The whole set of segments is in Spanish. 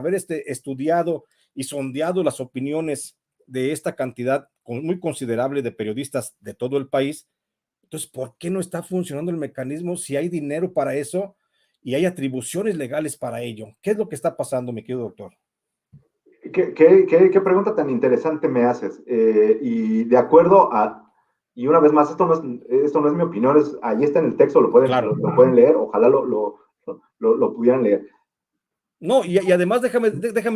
haber estudiado y sondeado las opiniones de esta cantidad muy considerable de periodistas de todo el país, entonces, ¿por qué no está funcionando el mecanismo si hay dinero para eso y hay atribuciones legales para ello? ¿Qué es lo que está pasando, mi querido doctor? ¿Qué pregunta tan interesante me haces? Y de acuerdo a, y una vez más, esto no es mi opinión, ahí está en el texto, Claro. lo pueden leer, ojalá lo pudieran leer. No, y además déjame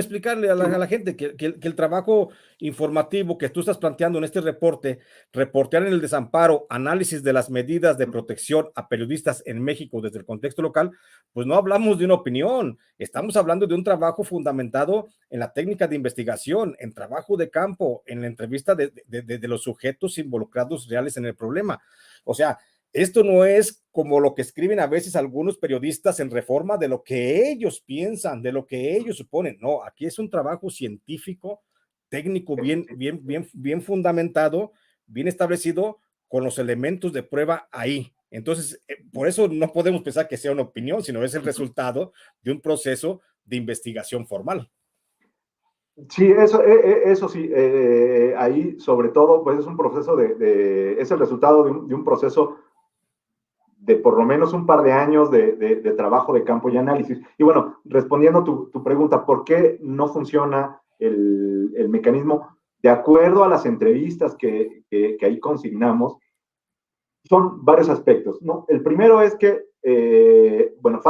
explicarle a la gente que el trabajo informativo que tú estás planteando en este reporte, reportear en el desamparo, análisis de las medidas de protección a periodistas en México desde el contexto local, pues no hablamos de una opinión, estamos hablando de un trabajo fundamentado en la técnica de investigación, en trabajo de campo, en la entrevista de los sujetos involucrados reales en el problema. O sea, esto no es como lo que escriben a veces algunos periodistas en Reforma de lo que ellos piensan, de lo que ellos suponen. No, aquí es un trabajo científico, técnico, bien fundamentado, bien establecido, con los elementos de prueba ahí. Entonces, por eso no podemos pensar que sea una opinión, sino es el resultado de un proceso de investigación formal. Sí, eso sí, ahí sobre todo, pues es un proceso es el resultado de un proceso de por lo menos un par de años de trabajo de campo y análisis. Y bueno, respondiendo tu pregunta, ¿por qué no funciona el mecanismo? De acuerdo a las entrevistas que ahí consignamos, son varios aspectos, ¿no? El primero es que, bueno,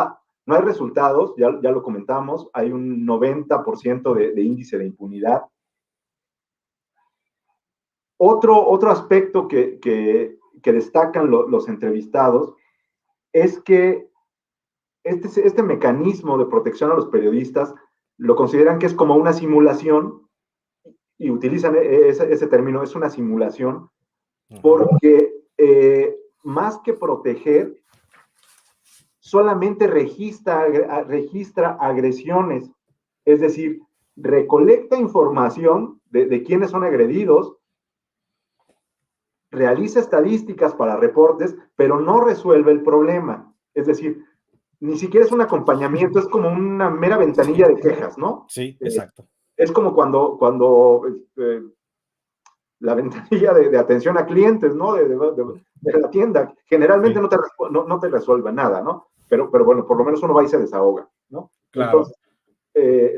no hay resultados, ya lo comentamos, hay un 90% de índice de impunidad. Otro aspecto que destacan los entrevistados es que este mecanismo de protección a los periodistas lo consideran que es como una simulación y utilizan ese término, es una simulación, porque más que proteger, solamente registra agresiones, es decir, recolecta información de quiénes son agredidos, realiza estadísticas para reportes, pero no resuelve el problema. Es decir, ni siquiera es un acompañamiento, es como una mera ventanilla de quejas, ¿no? Sí, exacto. Es como cuando la ventanilla de atención a clientes, ¿no? De la tienda. Generalmente sí. no te resuelve nada, ¿no? Pero bueno, por lo menos uno va y se desahoga, ¿no? Claro. Entonces,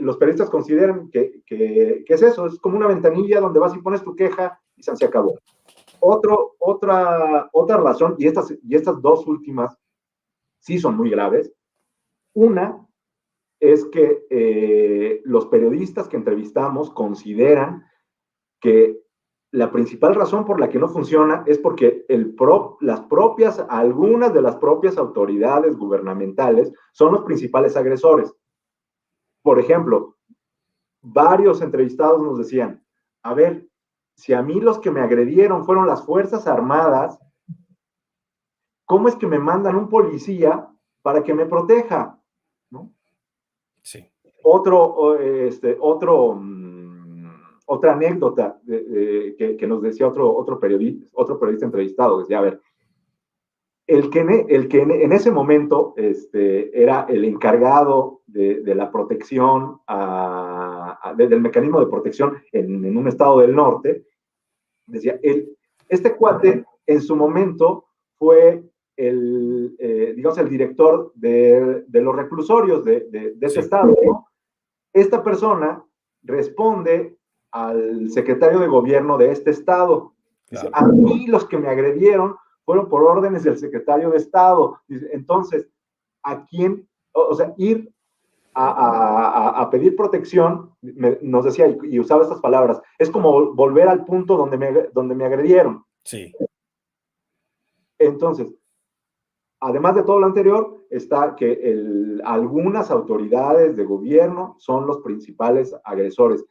los periodistas consideran que es eso, es como una ventanilla donde vas y pones tu queja y se acabó. Otra razón, y estas dos últimas sí son muy graves. Una es que los periodistas que entrevistamos consideran que la principal razón por la que no funciona es porque algunas de las propias autoridades gubernamentales son los principales agresores. Por ejemplo, varios entrevistados nos decían, a ver, si a mí los que me agredieron fueron las Fuerzas Armadas, ¿cómo es que me mandan un policía para que me proteja? ¿No? Sí. Otra anécdota que nos decía otro periodista entrevistado, decía, a ver, el que en ese momento era el encargado de la protección, del mecanismo de protección en un estado del norte, decía, este cuate en su momento fue digamos, el director de los reclusorios de ese estado, ¿no? Esta persona responde al secretario de gobierno de este estado. Dice, claro. A mí los que me agredieron fueron por órdenes del secretario de Estado. Dice, entonces, ¿a quién? O sea, ir a pedir protección, nos decía, y usaba estas palabras, es como volver al punto donde me agredieron. Sí. Entonces, además de todo lo anterior, está que algunas autoridades de gobierno son los principales agresores.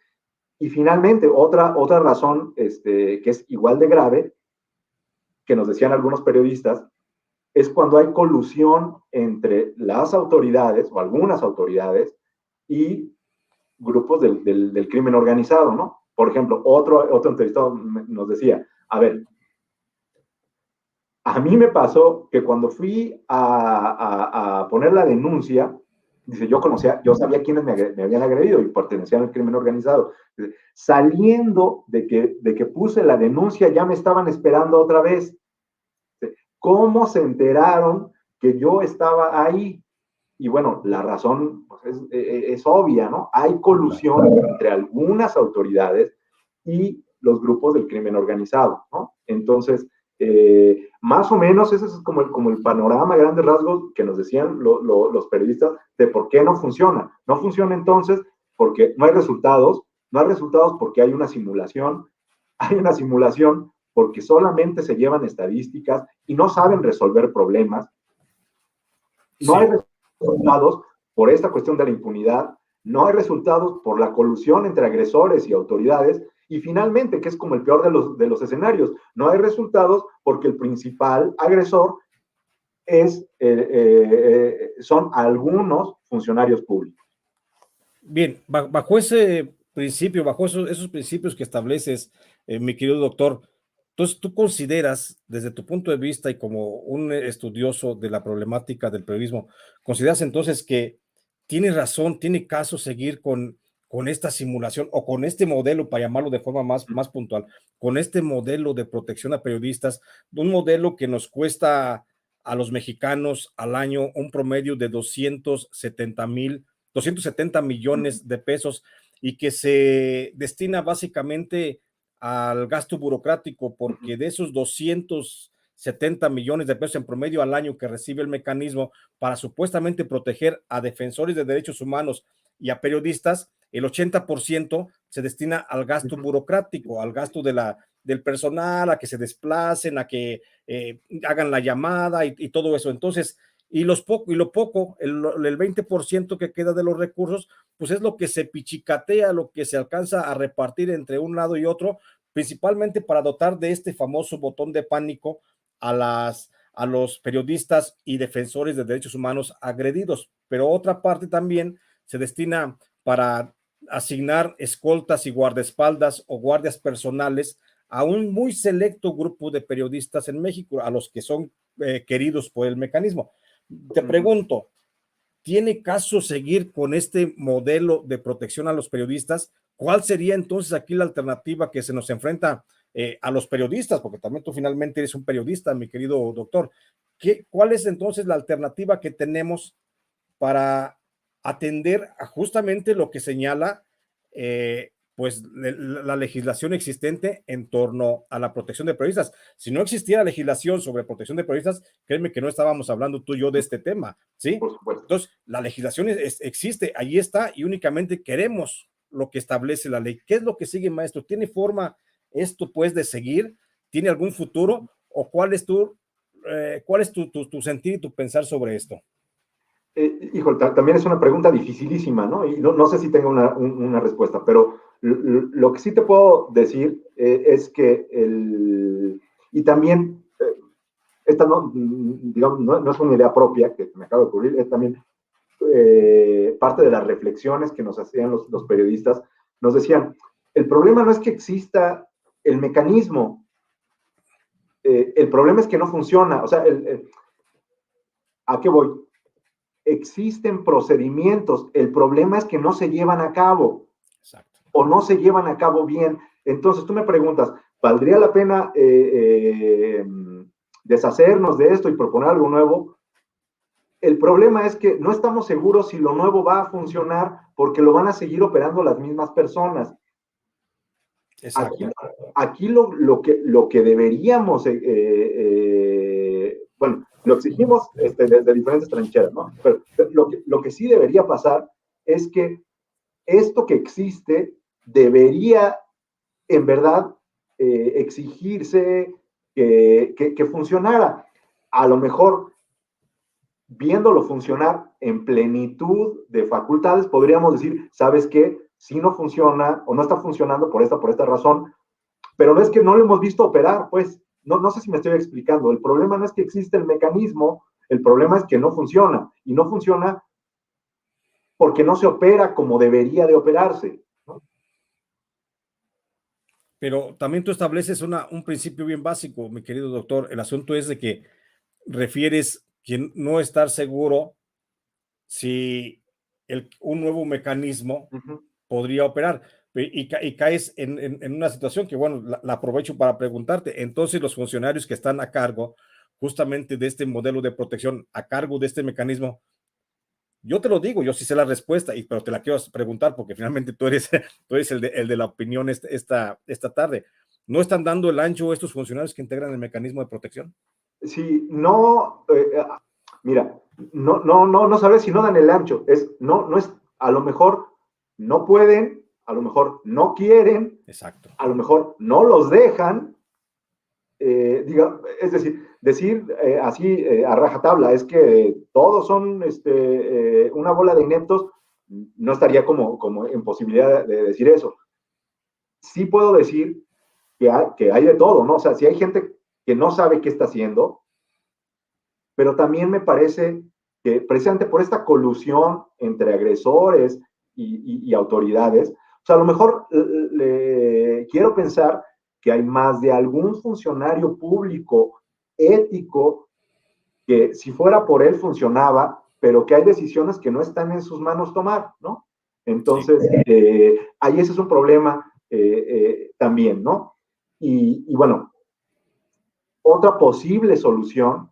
Y finalmente, otra razón que es igual de grave, que nos decían algunos periodistas, es cuando hay colusión entre las autoridades o algunas autoridades y grupos del crimen organizado, ¿no? Por ejemplo, otro entrevistado nos decía, a ver, a mí me pasó que cuando fui a poner la denuncia, Dice, yo sabía quiénes me habían agredido y pertenecían al crimen organizado. Dice, saliendo de que puse la denuncia, ya me estaban esperando otra vez. Dice, ¿cómo se enteraron que yo estaba ahí? Y bueno, la razón pues, es obvia, ¿no? Hay colusión entre algunas autoridades y los grupos del crimen organizado, ¿no? Entonces, más o menos ese es como el panorama, grandes rasgos que nos decían los periodistas de por qué no funciona. No funciona entonces porque no hay resultados porque hay una simulación porque solamente se llevan estadísticas y no saben resolver problemas. No hay resultados por esta cuestión de la impunidad, no hay resultados por la colusión entre agresores y autoridades, y finalmente, que es como el peor de los escenarios, no hay resultados porque el principal agresor son algunos funcionarios públicos. Bien, bajo ese principio, bajo esos principios que estableces, mi querido doctor, entonces tú consideras, desde tu punto de vista y como un estudioso de la problemática del periodismo, consideras entonces que tiene razón, tiene caso seguir con esta simulación o con este modelo, para llamarlo de forma más puntual, con este modelo de protección a periodistas, un modelo que nos cuesta a los mexicanos al año un promedio de 270 millones de pesos y que se destina básicamente al gasto burocrático, porque de esos 270 millones de pesos en promedio al año que recibe el mecanismo para supuestamente proteger a defensores de derechos humanos y a periodistas, el 80% se destina al gasto burocrático, al gasto del personal, a que se desplacen, a que hagan la llamada y todo eso. Entonces, lo poco, el 20% que queda de los recursos, pues es lo que se pichicatea, lo que se alcanza a repartir entre un lado y otro, principalmente para dotar de este famoso botón de pánico a los periodistas y defensores de derechos humanos agredidos. Pero otra parte también se destina para asignar escoltas y guardaespaldas o guardias personales a un muy selecto grupo de periodistas en México, a los que son queridos por el mecanismo. Te pregunto, ¿tiene caso seguir con este modelo de protección a los periodistas? ¿Cuál sería entonces aquí la alternativa que se nos enfrenta a los periodistas? Porque también tú finalmente eres un periodista, mi querido doctor. ¿Cuál es entonces la alternativa que tenemos para atender a justamente lo que señala pues la legislación existente en torno a la protección de periodistas? Si no existiera legislación sobre protección de periodistas, créeme que no estábamos hablando tú y yo de este tema, ¿sí? Por supuesto. Entonces, la legislación existe, ahí está, y únicamente queremos lo que establece la ley. ¿Qué es lo que sigue, maestro? ¿Tiene forma esto, pues, de seguir? ¿Tiene algún futuro? ¿O cuál es tu sentir y tu pensar sobre esto? Híjole, también es una pregunta dificilísima, ¿no? Y no sé si tengo una respuesta, pero lo que sí te puedo decir es que y también, esta no, digamos, no es una idea propia que me acaba de ocurrir, es también parte de las reflexiones que nos hacían los periodistas. Nos decían, el problema no es que exista el mecanismo, el problema es que no funciona. O sea, ¿a qué voy? Existen procedimientos, el problema es que no se llevan a cabo. Exacto. O no se llevan a cabo bien. Entonces tú me preguntas, ¿valdría la pena deshacernos de esto y proponer algo nuevo? El problema es que no estamos seguros si lo nuevo va a funcionar porque lo van a seguir operando las mismas personas. Exacto. Aquí lo que deberíamos, bueno, lo exigimos desde diferentes trincheras, ¿no? Pero lo que sí debería pasar es que esto que existe debería, en verdad, exigirse que funcionara. A lo mejor, viéndolo funcionar en plenitud de facultades, podríamos decir, ¿sabes qué? Si no funciona o no está funcionando por esta razón, pero no es que no lo hemos visto operar, pues, no sé si me estoy explicando. El problema no es que existe el mecanismo, el problema es que no funciona, y no funciona porque no se opera como debería de operarse, ¿no? Pero también tú estableces un principio bien básico, mi querido doctor. El asunto es de que refieres que no estar seguro si un nuevo mecanismo Ujú. podría operar. Y caes en una situación que, bueno, la aprovecho para preguntarte. Entonces, los funcionarios que están a cargo justamente de este modelo de protección, a cargo de este mecanismo, yo te lo digo, yo sí sé la respuesta, pero te la quiero preguntar porque finalmente tú eres el de la opinión esta tarde. ¿No están dando el ancho estos funcionarios que integran el mecanismo de protección? Sí, no, mira, no sabes si no dan el ancho. No es, a lo mejor no pueden, a lo mejor no quieren, Exacto. a lo mejor no los dejan. Es decir así a rajatabla, es que todos son una bola de ineptos, no estaría como en posibilidad de decir eso. Sí puedo decir que hay de todo, ¿no? O sea, si hay gente que no sabe qué está haciendo, pero también me parece que precisamente por esta colusión entre agresores y autoridades, o sea, a lo mejor quiero pensar que hay más de algún funcionario público ético que si fuera por él funcionaba, pero que hay decisiones que no están en sus manos tomar, ¿no? Sí. Entonces, ahí ese es un problema también, ¿no? Y bueno, otra posible solución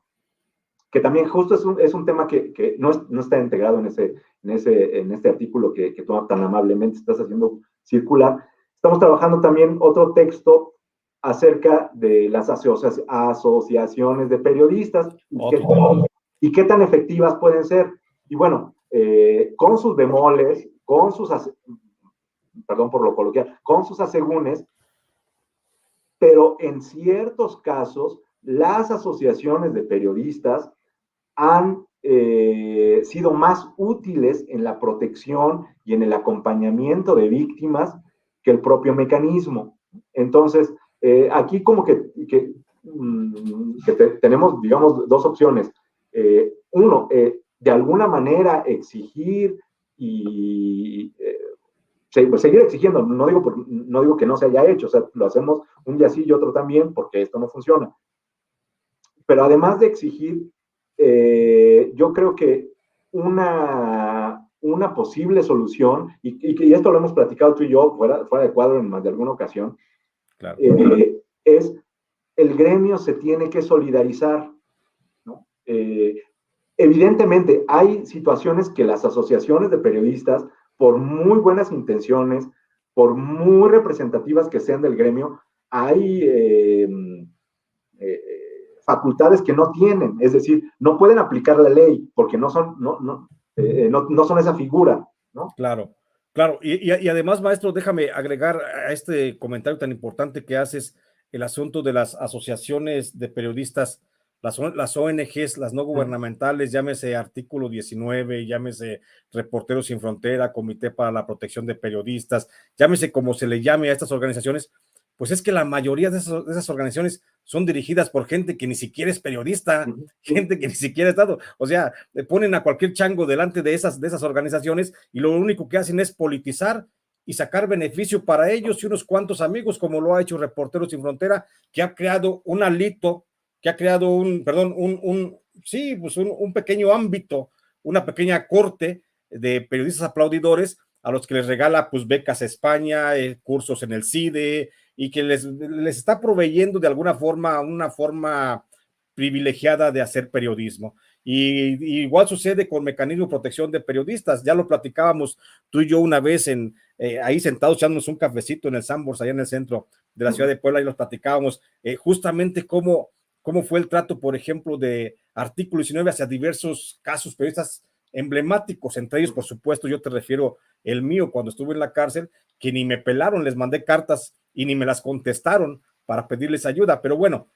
que también justo es un tema que no está integrado en este artículo que tú tan amablemente estás haciendo circular. Estamos trabajando también otro texto acerca de las asociaciones de periodistas y qué tan efectivas pueden ser. Y bueno, con sus bemoles, perdón por lo coloquial, con sus asegúnes, pero en ciertos casos las asociaciones de periodistas han sido más útiles en la protección y en el acompañamiento de víctimas que el propio mecanismo. Entonces, aquí como que tenemos, digamos, dos opciones. Uno, de alguna manera exigir y seguir exigiendo, no digo que no se haya hecho, o sea, lo hacemos un día sí y otro también porque esto no funciona. Pero además de exigir, yo creo que una posible solución, y esto lo hemos platicado tú y yo fuera de cuadro en más de alguna ocasión, Claro. es el gremio se tiene que solidarizar, ¿no? Evidentemente, hay situaciones que las asociaciones de periodistas, por muy buenas intenciones, por muy representativas que sean del gremio, hay facultades que no tienen, es decir, no pueden aplicar la ley porque no son esa figura, ¿no? Claro, claro. Y además, maestro, déjame agregar a este comentario tan importante que haces el asunto de las asociaciones de periodistas, las ONGs, las no gubernamentales, llámese Artículo 19, llámese Reporteros Sin Frontera, Comité para la Protección de Periodistas, llámese como se le llame a estas organizaciones, pues es que la mayoría de esas organizaciones son dirigidas por gente que ni siquiera es periodista, gente que ni siquiera ha estado, o sea, ponen a cualquier chango delante de esas organizaciones y lo único que hacen es politizar y sacar beneficio para ellos y unos cuantos amigos, como lo ha hecho Reporteros Sin Frontera, que ha creado un alito, que ha creado un pequeño ámbito, una pequeña corte de periodistas aplaudidores a los que les regala pues becas a España, cursos en el CIDE, y que les está proveyendo de alguna forma una forma privilegiada de hacer periodismo. Y igual sucede con mecanismo de protección de periodistas. Ya lo platicábamos tú y yo una vez ahí sentados echándonos un cafecito en el Sambors, allá en el centro de la ciudad de Puebla, y los platicábamos justamente cómo fue el trato, por ejemplo, de Artículo 19 hacia diversos casos periodistas emblemáticos, entre ellos, por supuesto, yo te refiero el mío cuando estuve en la cárcel, que ni me pelaron, les mandé cartas y ni me las contestaron para pedirles ayuda. Pero bueno,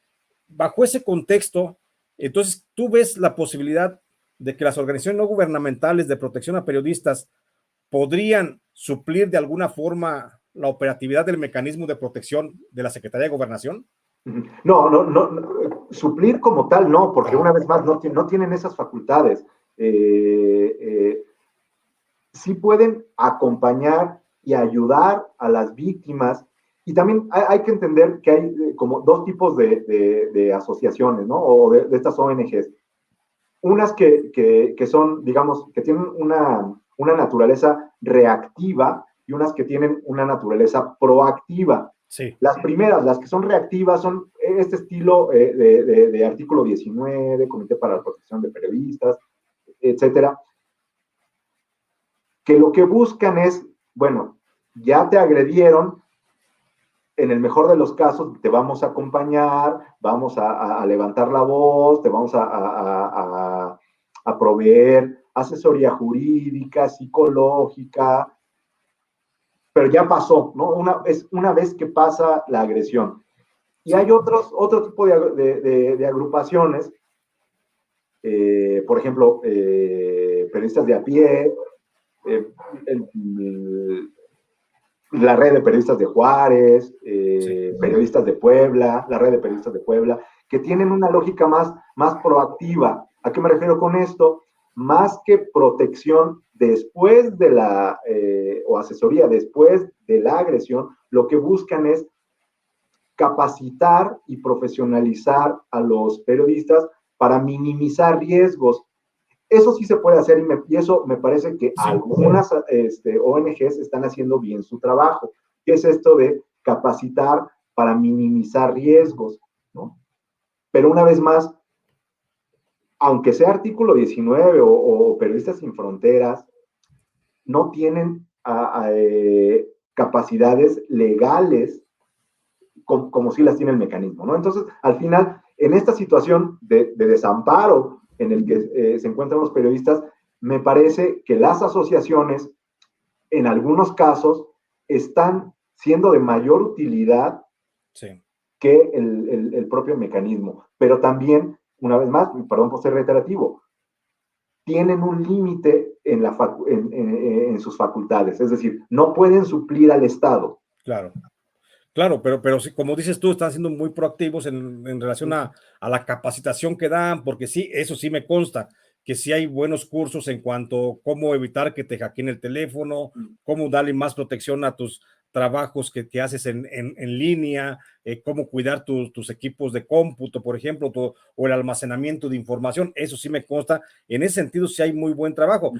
bajo ese contexto, entonces tú ves la posibilidad de que las organizaciones no gubernamentales de protección a periodistas podrían suplir de alguna forma la operatividad del mecanismo de protección de la Secretaría de Gobernación. No, suplir como tal no, porque una vez más no tienen esas facultades. Sí pueden acompañar y ayudar a las víctimas. Y también hay que entender que hay como dos tipos de asociaciones, ¿no? O de estas ONGs. Unas que son, digamos, que tienen una naturaleza reactiva y unas que tienen una naturaleza proactiva. Sí. Las primeras, las que son reactivas, son este estilo de artículo 19, Comité para la Protección de Periodistas, etcétera, que lo que buscan es, bueno, ya te agredieron, en el mejor de los casos te vamos a acompañar, vamos a levantar la voz, te vamos a proveer asesoría jurídica, psicológica, pero ya pasó, ¿no? Es una vez que pasa la agresión. Y hay otro tipo de agrupaciones, por ejemplo, periodistas de a pie, la red de periodistas de Juárez, periodistas de Puebla, la red de periodistas de Puebla, que tienen una lógica más proactiva. ¿A qué me refiero con esto? Más que protección después de o asesoría después de la agresión, lo que buscan es capacitar y profesionalizar a los periodistas para minimizar riesgos. Eso sí se puede hacer y eso me parece que algunas ONGs están haciendo bien su trabajo, que es esto de capacitar para minimizar riesgos, ¿no? Pero una vez más, aunque sea artículo 19 o Periodistas Sin Fronteras, no tienen capacidades legales como sí las tiene el mecanismo, ¿no? Entonces, al final, en esta situación de desamparo en el que se encuentran los periodistas, me parece que las asociaciones, en algunos casos, están siendo de mayor utilidad que el propio mecanismo. Pero también, una vez más, perdón por ser reiterativo, tienen un límite en sus facultades, es decir, no pueden suplir al Estado. Claro. Claro, pero sí, como dices tú, están siendo muy proactivos en relación a la capacitación que dan, porque sí, eso sí me consta, que sí hay buenos cursos en cuanto a cómo evitar que te hackeen el teléfono, cómo darle más protección a tus trabajos que haces en línea, cómo cuidar tus equipos de cómputo, por ejemplo, o el almacenamiento de información, eso sí me consta. En ese sentido sí hay muy buen trabajo.